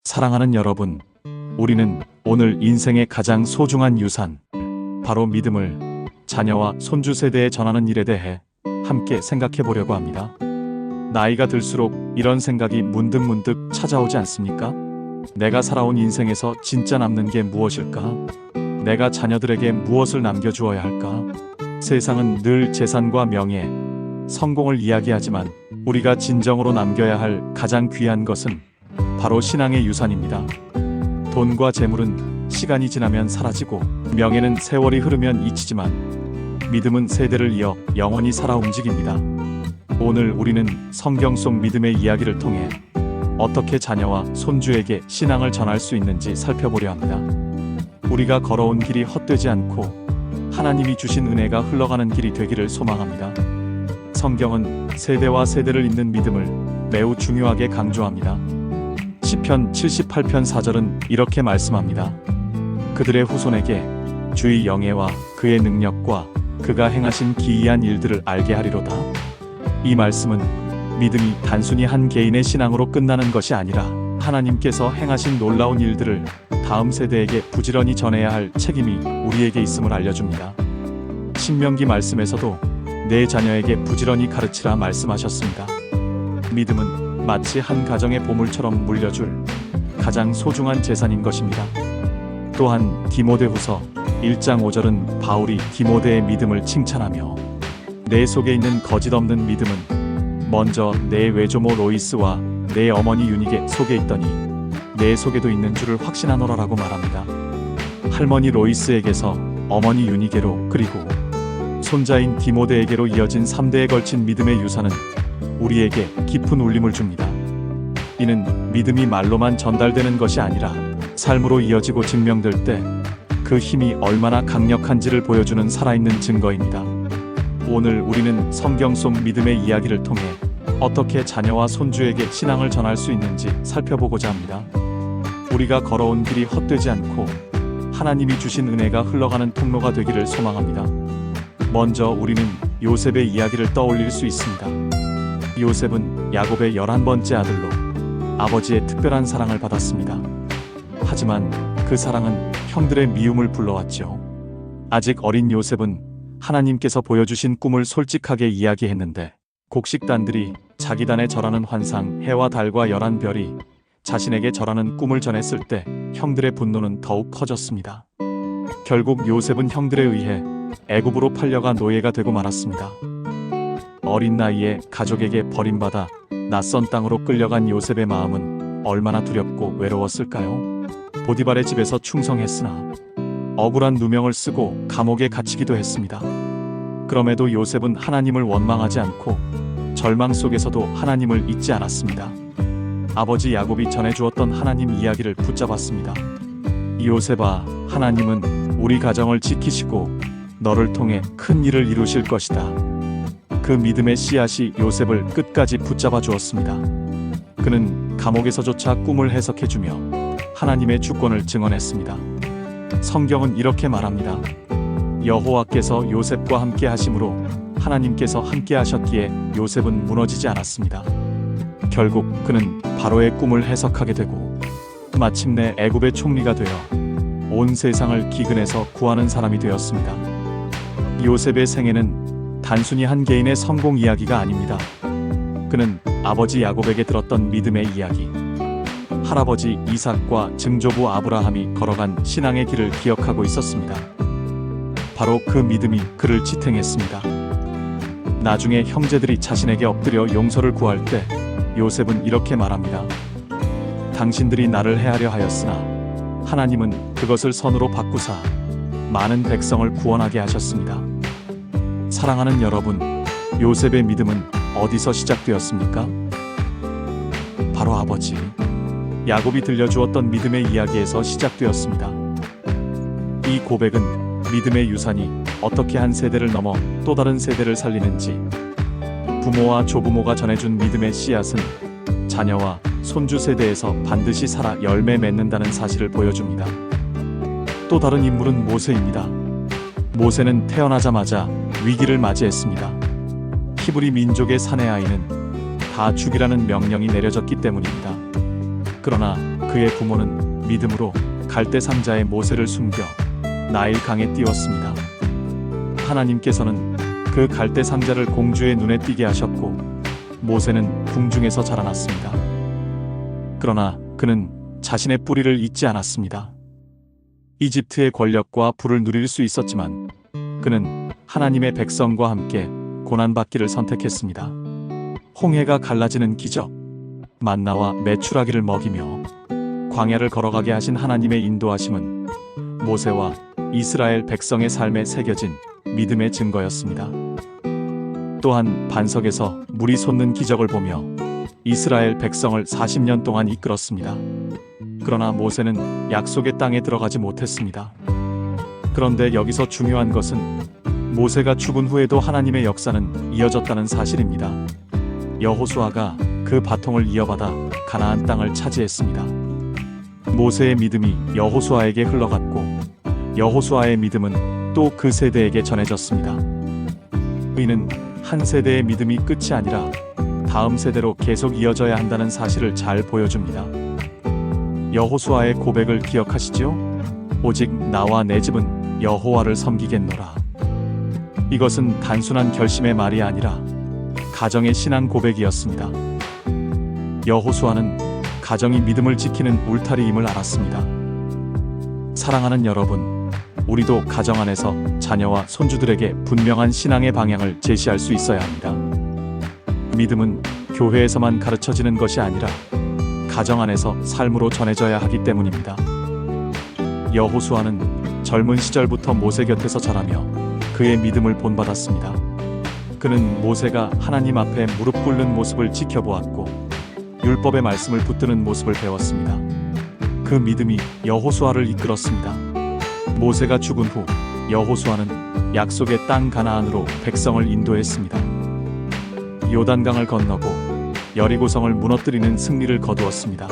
사랑하는 여러분, 우리는 오늘 인생의 가장 소중한 유산, 바로 믿음을 자녀와 손주 세대에 전하는 일에 대해 함께 생각해 보려고 합니다. 나이가 들수록 이런 생각이 문득문득 찾아오지 않습니까? 내가 살아온 인생에서 진짜 남는 게 무엇일까? 내가 자녀들에게 무엇을 남겨주어야 할까? 세상은 늘 재산과 명예, 성공을 이야기하지만 우리가 진정으로 남겨야 할 가장 귀한 것은 바로 신앙의 유산입니다. 돈과 재물은 시간이 지나면 사라지고, 명예는 세월이 흐르면 잊히지만 믿음은 세대를 이어 영원히 살아 움직입니다. 오늘 우리는 성경 속 믿음의 이야기를 통해 어떻게 자녀와 손주에게 신앙을 전할 수 있는지 살펴보려 합니다. 우리가 걸어온 길이 헛되지 않고 하나님이 주신 은혜가 흘러가는 길이 되기를 소망합니다. 성경은 세대와 세대를 잇는 믿음을 매우 중요하게 강조합니다. 시편 78편 4절은 이렇게 말씀합니다. 그들의 후손에게 주의 영예와 그의 능력과 그가 행하신 기이한 일들을 알게 하리로다. 이 말씀은 믿음이 단순히 한 개인의 신앙으로 끝나는 것이 아니라 하나님께서 행하신 놀라운 일들을 다음 세대에게 부지런히 전해야 할 책임이 우리에게 있음을 알려줍니다. 신명기 말씀에서도 내 자녀에게 부지런히 가르치라 말씀하셨습니다. 믿음은 마치 한 가정의 보물처럼 물려줄 가장 소중한 재산인 것입니다. 또한 디모데후서 1장 5절은 바울이 디모데의 믿음을 칭찬하며 내 속에 있는 거짓 없는 믿음은 먼저 내 외조모 로이스와 내 어머니 유니게 속에 있더니 내 속에도 있는 줄을 확신하노라라고 말합니다. 할머니 로이스에게서 어머니 유니게로, 그리고 손자인 디모데에게로 이어진 3대에 걸친 믿음의 유산은 우리에게 깊은 울림을 줍니다. 이는 믿음이 말로만 전달되는 것이 아니라 삶으로 이어지고 증명될 때 그 힘이 얼마나 강력한지를 보여주는 살아있는 증거입니다. 오늘 우리는 성경 속 믿음의 이야기를 통해 어떻게 자녀와 손주에게 신앙을 전할 수 있는지 살펴보고자 합니다. 우리가 걸어온 길이 헛되지 않고 하나님이 주신 은혜가 흘러가는 통로가 되기를 소망합니다. 먼저 우리는 요셉의 이야기를 떠올릴 수 있습니다. 요셉은 야곱의 11번째 아들로 아버지의 특별한 사랑을 받았습니다. 하지만 그 사랑은 형들의 미움을 불러왔죠. 아직 어린 요셉은 하나님께서 보여주신 꿈을 솔직하게 이야기했는데, 곡식단들이 자기 단에 절하는 환상, 해와 달과 11별이 자신에게 절하는 꿈을 전했을 때 형들의 분노는 더욱 커졌습니다. 결국 요셉은 형들에 의해 애굽으로 팔려가 노예가 되고 말았습니다. 어린 나이에 가족에게 버림받아 낯선 땅으로 끌려간 요셉의 마음은 얼마나 두렵고 외로웠을까요? 보디발의 집에서 충성했으나 억울한 누명을 쓰고 감옥에 갇히기도 했습니다. 그럼에도 요셉은 하나님을 원망하지 않고 절망 속에서도 하나님을 잊지 않았습니다. 아버지 야곱이 전해주었던 하나님 이야기를 붙잡았습니다. 요셉아, 하나님은 우리 가정을 지키시고 너를 통해 큰 일을 이루실 것이다. 그 믿음의 씨앗이 요셉을 끝까지 붙잡아 주었습니다. 그는 감옥에서조차 꿈을 해석해주며 하나님의 주권을 증언했습니다. 성경은 이렇게 말합니다. 여호와께서 요셉과 함께 하심으로 하나님께서 함께 하셨기에 요셉은 무너지지 않았습니다. 결국 그는 바로의 꿈을 해석하게 되고 마침내 애굽의 총리가 되어 온 세상을 기근에서 구하는 사람이 되었습니다. 요셉의 생애는 단순히 한 개인의 성공 이야기가 아닙니다. 그는 아버지 야곱에게 들었던 믿음의 이야기, 할아버지 이삭과 증조부 아브라함이 걸어간 신앙의 길을 기억하고 있었습니다. 바로 그 믿음이 그를 지탱했습니다. 나중에 형제들이 자신에게 엎드려 용서를 구할 때 요셉은 이렇게 말합니다. 당신들이 나를 해하려 하였으나 하나님은 그것을 선으로 바꾸사 많은 백성을 구원하게 하셨습니다. 사랑하는 여러분, 요셉의 믿음은 어디서 시작되었습니까? 바로 아버지 야곱이 들려주었던 믿음의 이야기에서 시작되었습니다. 이 고백은 믿음의 유산이 어떻게 한 세대를 넘어 또 다른 세대를 살리는지, 부모와 조부모가 전해준 믿음의 씨앗은 자녀와 손주 세대에서 반드시 살아 열매 맺는다는 사실을 보여줍니다. 또 다른 인물은 모세입니다. 모세는 태어나자마자 위기를 맞이했습니다. 히브리 민족의 사내 아이는 다 죽이라는 명령이 내려졌기 때문입니다. 그러나 그의 부모는 믿음으로 갈대 상자에 모세를 숨겨 나일 강에 띄웠습니다. 하나님께서는 그 갈대 상자를 공주의 눈에 띄게 하셨고 모세는 궁중에서 자라났습니다. 그러나 그는 자신의 뿌리를 잊지 않았습니다. 이집트의 권력과 부를 누릴 수 있었지만 그는 하나님의 백성과 함께 고난받기를 선택했습니다. 홍해가 갈라지는 기적, 만나와 메추라기를 먹이며 광야를 걸어가게 하신 하나님의 인도하심은 모세와 이스라엘 백성의 삶에 새겨진 믿음의 증거였습니다. 또한 반석에서 물이 솟는 기적을 보며 이스라엘 백성을 40년 동안 이끌었습니다. 그러나 모세는 약속의 땅에 들어가지 못했습니다. 그런데 여기서 중요한 것은 모세가 죽은 후에도 하나님의 역사는 이어졌다는 사실입니다. 여호수아가 그 바통을 이어받아 가나안 땅을 차지했습니다. 모세의 믿음이 여호수아에게 흘러갔고 여호수아의 믿음은 또 그 세대에게 전해졌습니다. 이는 한 세대의 믿음이 끝이 아니라 다음 세대로 계속 이어져야 한다는 사실을 잘 보여줍니다. 여호수아의 고백을 기억하시죠? 오직 나와 내 집은 여호와를 섬기겠노라. 이것은 단순한 결심의 말이 아니라 가정의 신앙 고백이었습니다. 여호수아는 가정이 믿음을 지키는 울타리임을 알았습니다. 사랑하는 여러분, 우리도 가정 안에서 자녀와 손주들에게 분명한 신앙의 방향을 제시할 수 있어야 합니다. 믿음은 교회에서만 가르쳐지는 것이 아니라 가정 안에서 삶으로 전해져야 하기 때문입니다. 여호수아는 젊은 시절부터 모세 곁에서 자라며 그의 믿음을 본받았습니다. 그는 모세가 하나님 앞에 무릎 꿇는 모습을 지켜보았고 율법의 말씀을 붙드는 모습을 배웠습니다. 그 믿음이 여호수아를 이끌었습니다. 모세가 죽은 후 여호수아는 약속의 땅 가나안으로 백성을 인도했습니다. 요단강을 건너고 여리고성을 무너뜨리는 승리를 거두었습니다.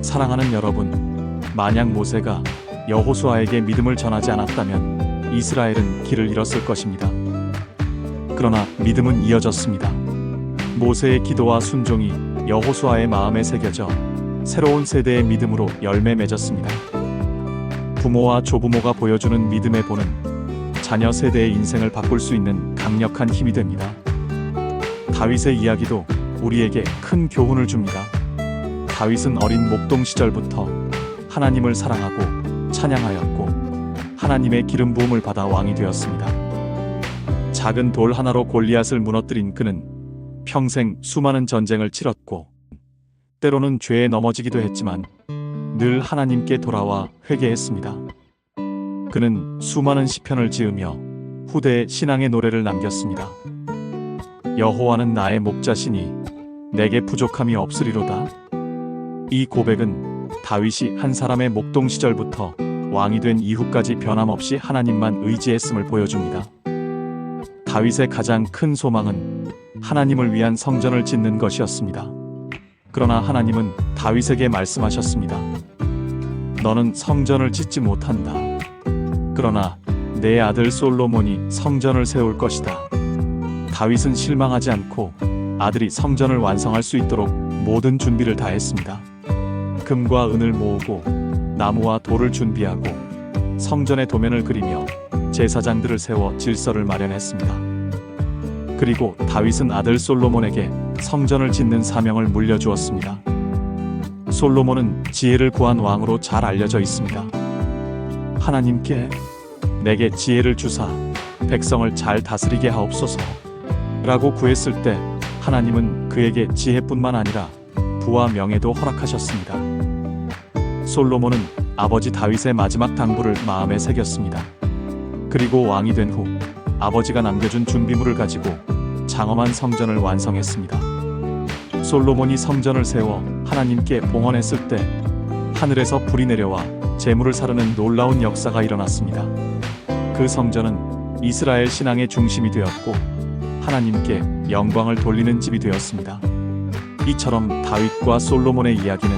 사랑하는 여러분, 만약 모세가 여호수아에게 믿음을 전하지 않았다면 이스라엘은 길을 잃었을 것입니다. 그러나 믿음은 이어졌습니다. 모세의 기도와 순종이 여호수아의 마음에 새겨져 새로운 세대의 믿음으로 열매 맺었습니다. 부모와 조부모가 보여주는 믿음의 본은 자녀 세대의 인생을 바꿀 수 있는 강력한 힘이 됩니다. 다윗의 이야기도 우리에게 큰 교훈을 줍니다. 다윗은 어린 목동 시절부터 하나님을 사랑하고 찬양하였고 하나님의 기름 부음을 받아 왕이 되었습니다. 작은 돌 하나로 골리앗을 무너뜨린 그는 평생 수많은 전쟁을 치렀고 때로는 죄에 넘어지기도 했지만 늘 하나님께 돌아와 회개했습니다. 그는 수많은 시편을 지으며 후대에 신앙의 노래를 남겼습니다. 여호와는 나의 목자시니 내게 부족함이 없으리로다. 이 고백은 다윗이 한 사람의 목동 시절부터 왕이 된 이후까지 변함없이 하나님만 의지했음을 보여줍니다. 다윗의 가장 큰 소망은 하나님을 위한 성전을 짓는 것이었습니다. 그러나 하나님은 다윗에게 말씀하셨습니다. 너는 성전을 짓지 못한다. 그러나 내 아들 솔로몬이 성전을 세울 것이다. 다윗은 실망하지 않고 아들이 성전을 완성할 수 있도록 모든 준비를 다했습니다. 금과 은을 모으고 나무와 돌을 준비하고 성전의 도면을 그리며 제사장들을 세워 질서를 마련했습니다. 그리고 다윗은 아들 솔로몬에게 성전을 짓는 사명을 물려주었습니다. 솔로몬은 지혜를 구한 왕으로 잘 알려져 있습니다. 하나님께 내게 지혜를 주사 백성을 잘 다스리게 하옵소서 라고 구했을 때 하나님은 그에게 지혜뿐만 아니라 부와 명예도 허락하셨습니다. 솔로몬은 아버지 다윗의 마지막 당부를 마음에 새겼습니다. 그리고 왕이 된 후 아버지가 남겨준 준비물을 가지고 장엄한 성전을 완성했습니다. 솔로몬이 성전을 세워 하나님께 봉헌했을 때 하늘에서 불이 내려와 재물을 사르는 놀라운 역사가 일어났습니다. 그 성전은 이스라엘 신앙의 중심이 되었고 하나님께 영광을 돌리는 집이 되었습니다. 이처럼 다윗과 솔로몬의 이야기는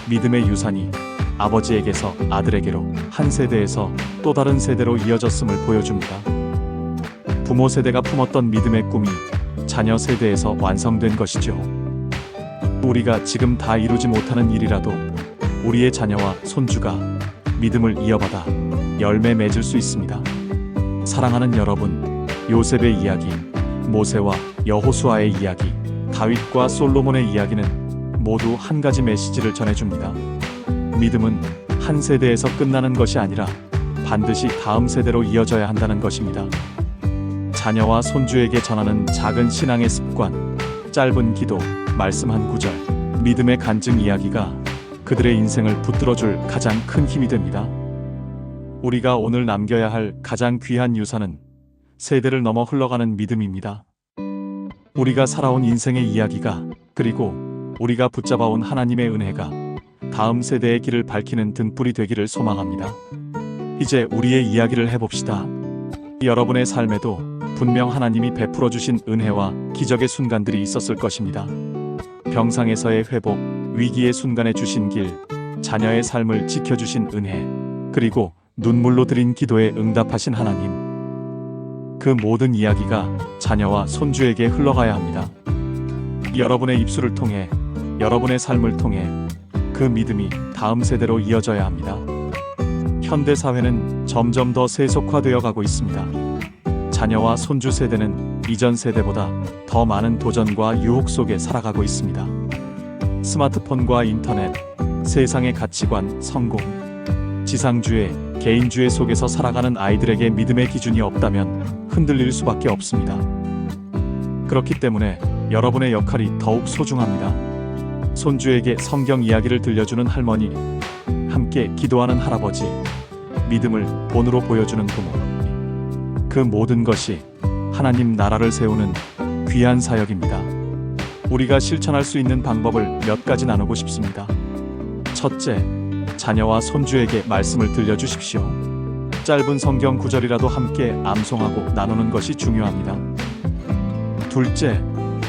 믿음의 유산이 아버지에게서 아들에게로 한 세대에서 또 다른 세대로 이어졌음을 보여줍니다. 부모 세대가 품었던 믿음의 꿈이 자녀 세대에서 완성된 것이죠. 우리가 지금 다 이루지 못하는 일이라도 우리의 자녀와 손주가 믿음을 이어받아 열매 맺을 수 있습니다. 사랑하는 여러분, 요셉의 이야기, 모세와 여호수아의 이야기, 다윗과 솔로몬의 이야기는 모두 한 가지 메시지를 전해줍니다. 믿음은 한 세대에서 끝나는 것이 아니라 반드시 다음 세대로 이어져야 한다는 것입니다. 자녀와 손주에게 전하는 작은 신앙의 습관, 짧은 기도, 말씀 한 구절, 믿음의 간증 이야기가 그들의 인생을 붙들어줄 가장 큰 힘이 됩니다. 우리가 오늘 남겨야 할 가장 귀한 유산은 세대를 넘어 흘러가는 믿음입니다. 우리가 살아온 인생의 이야기가, 그리고 우리가 붙잡아온 하나님의 은혜가 다음 세대의 길을 밝히는 등불이 되기를 소망합니다. 이제 우리의 이야기를 해봅시다. 여러분의 삶에도 분명 하나님이 베풀어 주신 은혜와 기적의 순간들이 있었을 것입니다. 병상에서의 회복, 위기의 순간에 주신 길, 자녀의 삶을 지켜주신 은혜, 그리고 눈물로 드린 기도에 응답하신 하나님. 그 모든 이야기가 자녀와 손주에게 흘러가야 합니다. 여러분의 입술을 통해, 여러분의 삶을 통해 그 믿음이 다음 세대로 이어져야 합니다. 현대 사회는 점점 더 세속화되어 가고 있습니다. 자녀와 손주 세대는 이전 세대보다 더 많은 도전과 유혹 속에 살아가고 있습니다. 스마트폰과 인터넷, 세상의 가치관, 성공, 지상주의, 개인주의 속에서 살아가는 아이들에게 믿음의 기준이 없다면 흔들릴 수밖에 없습니다. 그렇기 때문에 여러분의 역할이 더욱 소중합니다. 손주에게 성경 이야기를 들려주는 할머니, 함께 기도하는 할아버지, 믿음을 본으로 보여주는 부모. 그 모든 것이 하나님 나라를 세우는 귀한 사역입니다. 우리가 실천할 수 있는 방법을 몇 가지 나누고 싶습니다. 첫째, 자녀와 손주에게 말씀을 들려주십시오. 짧은 성경 구절이라도 함께 암송하고 나누는 것이 중요합니다. 둘째,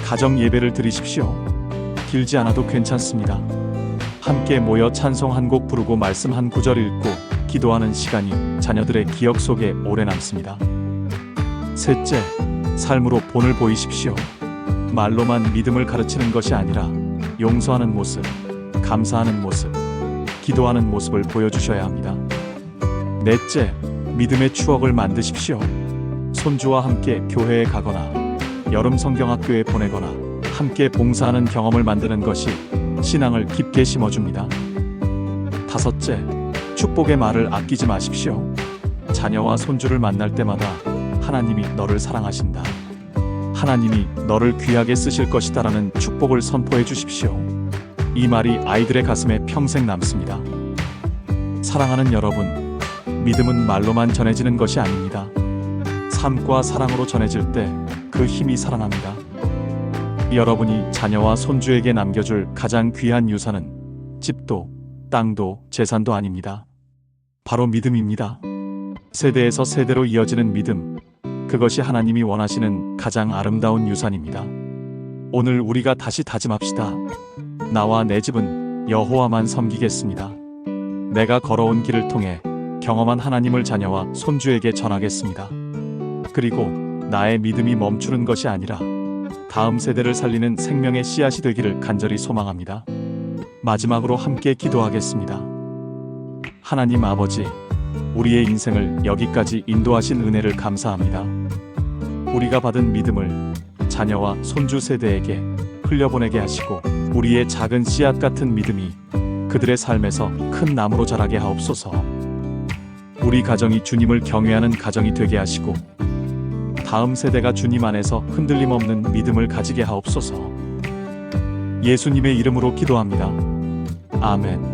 가정 예배를 드리십시오. 길지 않아도 괜찮습니다. 함께 모여 찬송 한 곡 부르고 말씀 한 구절 읽고 기도하는 시간이 자녀들의 기억 속에 오래 남습니다. 셋째, 삶으로 본을 보이십시오. 말로만 믿음을 가르치는 것이 아니라 용서하는 모습, 감사하는 모습, 기도하는 모습을 보여주셔야 합니다. 넷째, 믿음의 추억을 만드십시오. 손주와 함께 교회에 가거나 여름 성경학교에 보내거나 함께 봉사하는 경험을 만드는 것이 신앙을 깊게 심어줍니다. 다섯째, 축복의 말을 아끼지 마십시오. 자녀와 손주를 만날 때마다 하나님이 너를 사랑하신다, 하나님이 너를 귀하게 쓰실 것이다라는 축복을 선포해 주십시오. 이 말이 아이들의 가슴에 평생 남습니다. 사랑하는 여러분, 믿음은 말로만 전해지는 것이 아닙니다. 삶과 사랑으로 전해질 때 그 힘이 살아납니다. 여러분이 자녀와 손주에게 남겨줄 가장 귀한 유산은 집도, 땅도, 재산도 아닙니다. 바로 믿음입니다. 세대에서 세대로 이어지는 믿음, 그것이 하나님이 원하시는 가장 아름다운 유산입니다. 오늘 우리가 다시 다짐합시다. 나와 내 집은 여호와만 섬기겠습니다. 내가 걸어온 길을 통해 경험한 하나님을 자녀와 손주에게 전하겠습니다. 그리고 나의 믿음이 멈추는 것이 아니라 다음 세대를 살리는 생명의 씨앗이 되기를 간절히 소망합니다. 마지막으로 함께 기도하겠습니다. 하나님 아버지, 우리의 인생을 여기까지 인도하신 은혜를 감사합니다. 우리가 받은 믿음을 자녀와 손주 세대에게 흘려보내게 하시고 우리의 작은 씨앗 같은 믿음이 그들의 삶에서 큰 나무로 자라게 하옵소서. 우리 가정이 주님을 경외하는 가정이 되게 하시고 다음 세대가 주님 안에서 흔들림 없는 믿음을 가지게 하옵소서. 예수님의 이름으로 기도합니다. 아멘.